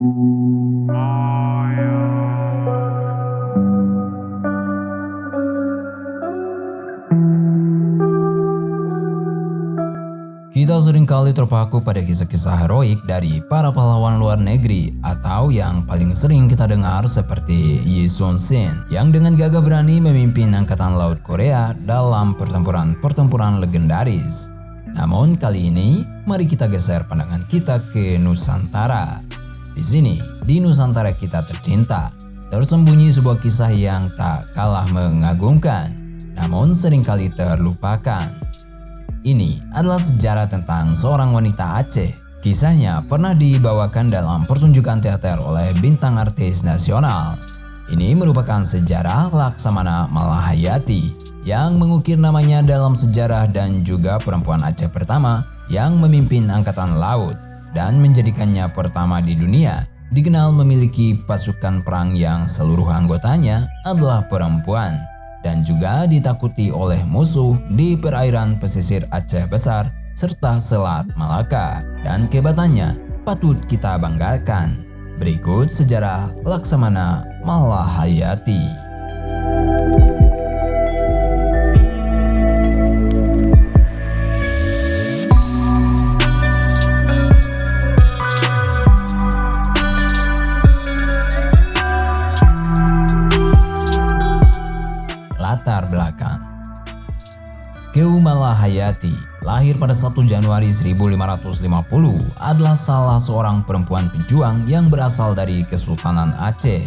Kita seringkali terpaku pada kisah-kisah heroik dari para pahlawan luar negeri atau yang paling sering kita dengar seperti Yi Sun Sin yang dengan gagah berani memimpin Angkatan Laut Korea dalam pertempuran legendaris. Namun kali ini mari kita geser pandangan kita ke Nusantara. Di sini, di Nusantara kita tercinta, tersembunyi sebuah kisah yang tak kalah mengagumkan, namun seringkali terlupakan. Ini adalah sejarah tentang seorang wanita Aceh. Kisahnya pernah dibawakan dalam pertunjukan teater oleh bintang artis nasional. Ini merupakan sejarah Laksamana Malahayati yang mengukir namanya dalam sejarah dan juga perempuan Aceh pertama yang memimpin Angkatan Laut dan menjadikannya pertama di dunia dikenal memiliki pasukan perang yang seluruh anggotanya adalah perempuan, dan juga ditakuti oleh musuh di perairan pesisir Aceh Besar serta Selat Malaka, dan kehebatannya patut kita banggakan. Berikut sejarah Laksamana Malahayati. Latar belakang. Keum Malahayati lahir pada 1 Januari 1550 adalah salah seorang perempuan pejuang yang berasal dari Kesultanan Aceh.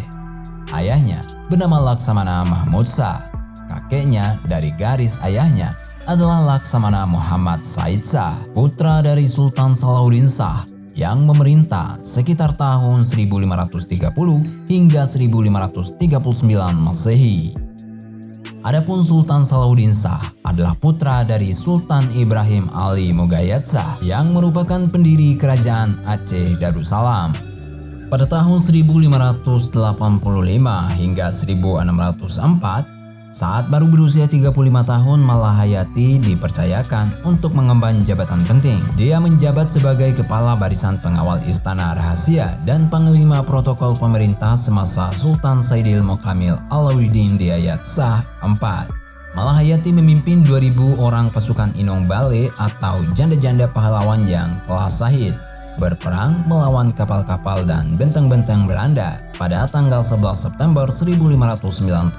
Ayahnya bernama Laksamana Mahmud Shah. Kakeknya dari garis ayahnya adalah Laksamana Muhammad Said Shah, putra dari Sultan Salahuddin Shah yang memerintah sekitar tahun 1530 hingga 1539 Masehi. Adapun Sultan Salahuddin Shah adalah putra dari Sultan Ibrahim Ali Mogayat Shah yang merupakan pendiri kerajaan Aceh Darussalam. Pada tahun 1585 hingga 1604, saat baru berusia 35 tahun, Malahayati dipercayakan untuk mengemban jabatan penting. Dia menjabat sebagai Kepala Barisan Pengawal Istana Rahasia dan Panglima Protokol Pemerintah semasa Sultan Saidil Mokamil Alauddin Diayat Shah IV. Malahayati memimpin 2000 orang pasukan Inong Bale atau janda-janda pahlawan yang telah syahid berperang melawan kapal-kapal dan benteng-benteng Belanda pada tanggal 11 September 1599,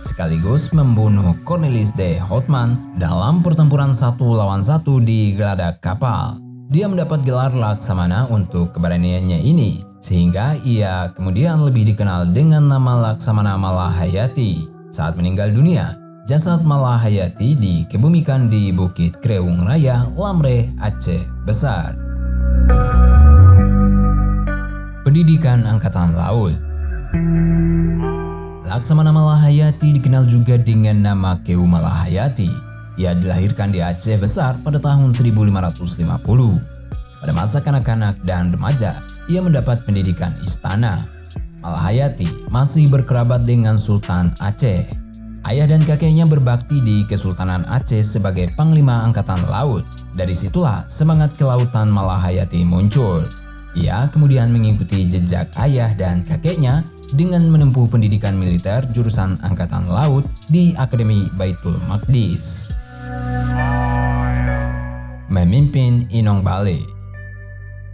sekaligus membunuh Cornelis de Houtman dalam pertempuran 1 lawan 1 di geladak kapal. Dia mendapat gelar Laksamana untuk keberaniannya ini, sehingga ia kemudian lebih dikenal dengan nama Laksamana Malahayati. Saat meninggal dunia, jasad Malahayati dikebumikan di Bukit Krewung Raya, Lamre, Aceh Besar. Pendidikan Angkatan Laut. Laksamana Malahayati dikenal juga dengan nama Keum Malahayati. Ia dilahirkan di Aceh Besar pada tahun 1550. Pada masa kanak-kanak dan remaja, ia mendapat pendidikan istana. Malahayati masih berkerabat dengan Sultan Aceh. Ayah dan kakeknya berbakti di Kesultanan Aceh sebagai Panglima Angkatan Laut. Dari situlah semangat kelautan Malahayati muncul. Ia kemudian mengikuti jejak ayah dan kakeknya dengan menempuh pendidikan militer jurusan Angkatan Laut di Akademi Baitul Maqdis. Memimpin Inong Bale.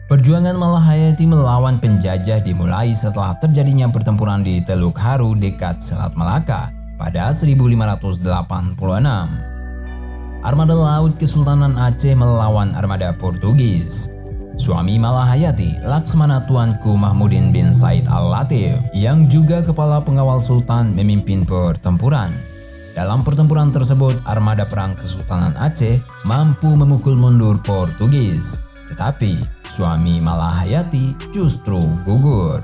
Perjuangan Malahayati melawan penjajah dimulai setelah terjadinya pertempuran di Teluk Haru dekat Selat Malaka pada 1586. Armada Laut Kesultanan Aceh melawan armada Portugis. Suami Malahayati, Laksamana Tuanku Mahmudin bin Said Al-Latif, yang juga kepala pengawal Sultan, memimpin pertempuran. Dalam pertempuran tersebut, armada perang Kesultanan Aceh mampu memukul mundur Portugis. Tetapi, suami Malahayati justru gugur.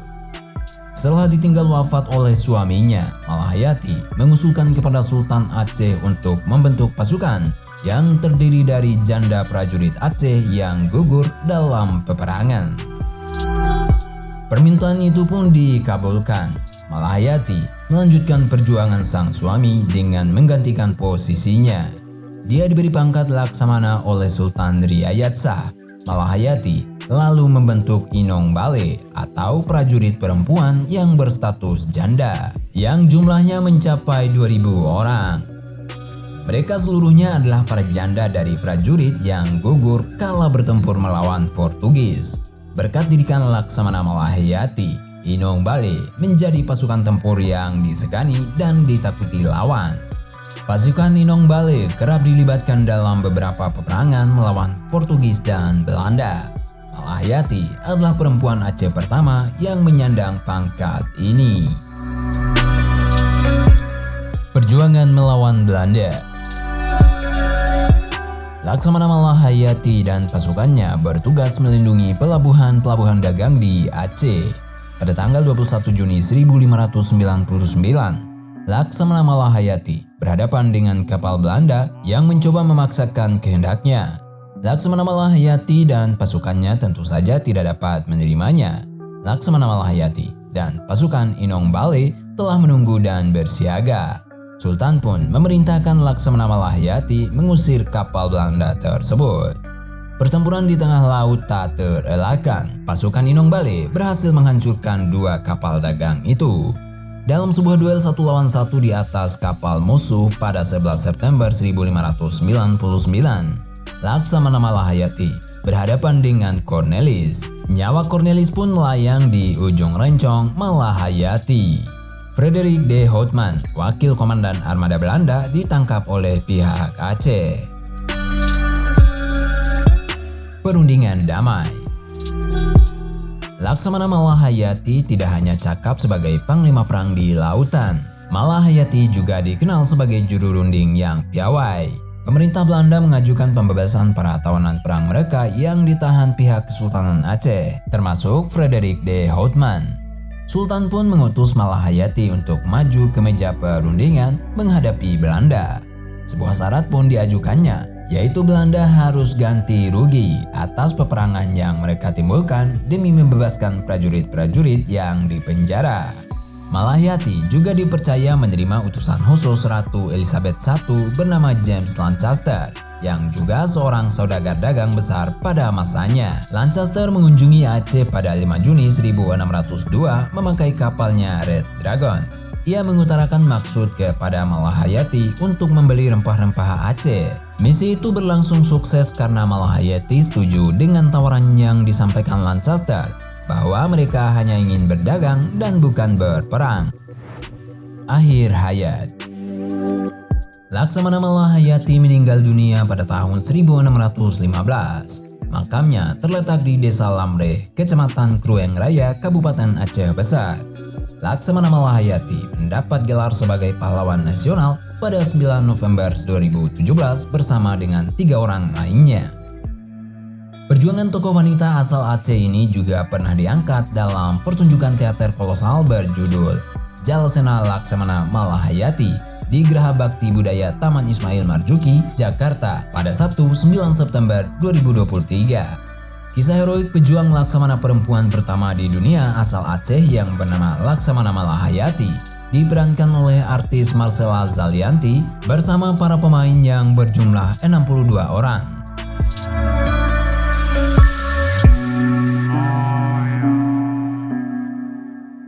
Setelah ditinggal wafat oleh suaminya, Malahayati mengusulkan kepada Sultan Aceh untuk membentuk pasukan yang terdiri dari janda prajurit Aceh yang gugur dalam peperangan. Permintaan itu pun dikabulkan. Malahayati melanjutkan perjuangan sang suami dengan menggantikan posisinya. Dia diberi pangkat Laksamana oleh Sultan Riayat Shah. Malahayati lalu membentuk Inong Bale atau prajurit perempuan yang berstatus janda yang jumlahnya mencapai 2.000 orang. Mereka seluruhnya adalah para janda dari prajurit yang gugur kala bertempur melawan Portugis. Berkat didikan Laksamana Malahayati, Inong Bale menjadi pasukan tempur yang disegani dan ditakuti lawan. Pasukan Inong Bale kerap dilibatkan dalam beberapa peperangan melawan Portugis dan Belanda. Malahayati adalah perempuan Aceh pertama yang menyandang pangkat ini. Perjuangan melawan Belanda. Laksamana Malahayati dan pasukannya bertugas melindungi pelabuhan-pelabuhan dagang di Aceh. Pada tanggal 21 Juni 1599, Laksamana Malahayati berhadapan dengan kapal Belanda yang mencoba memaksakan kehendaknya. Laksamana Malahayati dan pasukannya tentu saja tidak dapat menerimanya. Laksamana Malahayati dan pasukan Inong Bale telah menunggu dan bersiaga. Sultan pun memerintahkan Laksamana Malahayati mengusir kapal Belanda tersebut. Pertempuran di tengah laut tak terelakkan. Pasukan Inong Bale berhasil menghancurkan 2 kapal dagang itu. Dalam sebuah duel 1 lawan 1 di atas kapal musuh pada 11 September 1599, Laksamana Malahayati berhadapan dengan Cornelis. Nyawa Cornelis pun melayang di ujung rencong Malahayati. Frederik de Houtman, wakil komandan armada Belanda, ditangkap oleh pihak Aceh. Perundingan damai. Laksamana Malahayati tidak hanya cakap sebagai panglima perang di lautan. Malahayati juga dikenal sebagai juru runding yang piawai. Pemerintah Belanda mengajukan pembebasan para tawanan perang mereka yang ditahan pihak Kesultanan Aceh, termasuk Frederik de Houtman. Sultan pun mengutus Malahayati untuk maju ke meja perundingan menghadapi Belanda. Sebuah syarat pun diajukannya, yaitu Belanda harus ganti rugi atas peperangan yang mereka timbulkan demi membebaskan prajurit-prajurit yang dipenjara. Malahayati juga dipercaya menerima utusan khusus Ratu Elizabeth I bernama James Lancaster, yang juga seorang saudagar dagang besar pada masanya. Lancaster mengunjungi Aceh pada 5 Juni 1602 memakai kapalnya Red Dragon. Ia mengutarakan maksud kepada Malahayati untuk membeli rempah-rempah Aceh. Misi itu berlangsung sukses karena Malahayati setuju dengan tawaran yang disampaikan Lancaster, bahwa mereka hanya ingin berdagang dan bukan berperang. Akhir hayat. Laksamana Malahayati meninggal dunia pada tahun 1615. Makamnya terletak di Desa Lamreh, Kecamatan Krueng Raya, Kabupaten Aceh Besar. Laksamana Malahayati mendapat gelar sebagai pahlawan nasional pada 9 November 2017 bersama dengan 3 orang lainnya. Perjuangan tokoh wanita asal Aceh ini juga pernah diangkat dalam pertunjukan teater kolosal berjudul Jalasena Laksamana Malahayati di Geraha Bakti Budaya Taman Ismail Marzuki, Jakarta pada Sabtu 9 September 2023. Kisah heroik pejuang Laksamana perempuan pertama di dunia asal Aceh yang bernama Laksamana Malahayati diperankan oleh artis Marcella Zalianty bersama para pemain yang berjumlah 62 orang.